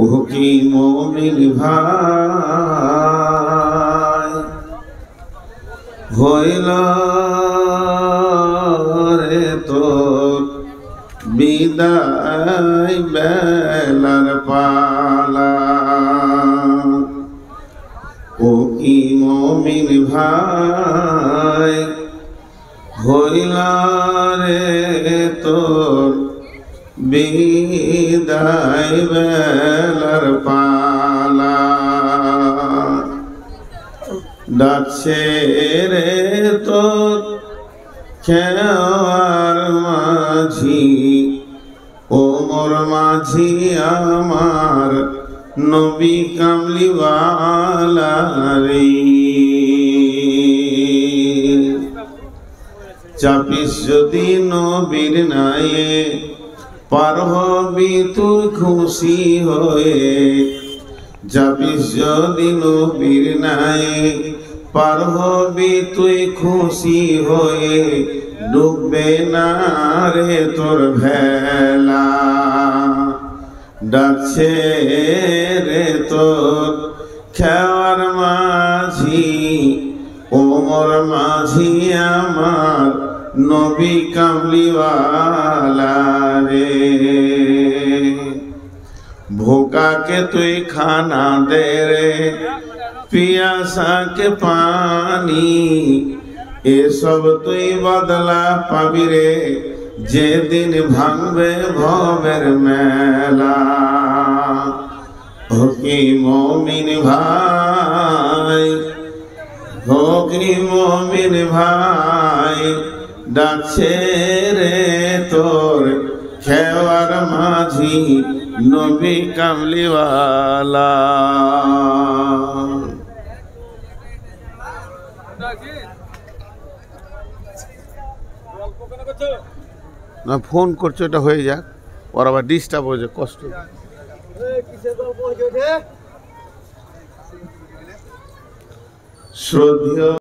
ও কি মুমিন ভাই হইল রে তোর বিদায় বেলার পালা। ও কি মুমিন ভাই হইল রে তোর বিদায় বেলার পালা। ডাকছে রে তোর খেওয়ার মাঝি, ওমর মাঝি আমার নবী কামলিওয়ালা রে। চাপিস যদি নবীর নায়ে পার হবি তুই খুশি হয়ে। যাবিস যদি নবীর নায়ে পার হবি তুই খুশি হয়ে। ডুববে না রে তোর ভেলা। ডাকছে রে তোর খেওয়ার মাঝি, ওমর মাঝি আমার নবী কামলিওয়ালা রে। ভোকাকে তুই খানা দে রে, পিয়াসা কে পানি, এসব তুই বদলা পাবি রে যেদিন ভাঙবে ভবের মেলা। ও কি মুমিন ভাই, ও কি মুমিন ভাই, ডাকছে রে তোর খেওয়ার মাঝি নবী কামলিওয়ালা। না ফোন করছো, এটা হয়ে যাক, ওর আবার ডিস্টার্ব হয়ে যায়, কষ্ট। শ্রদ্ধেয়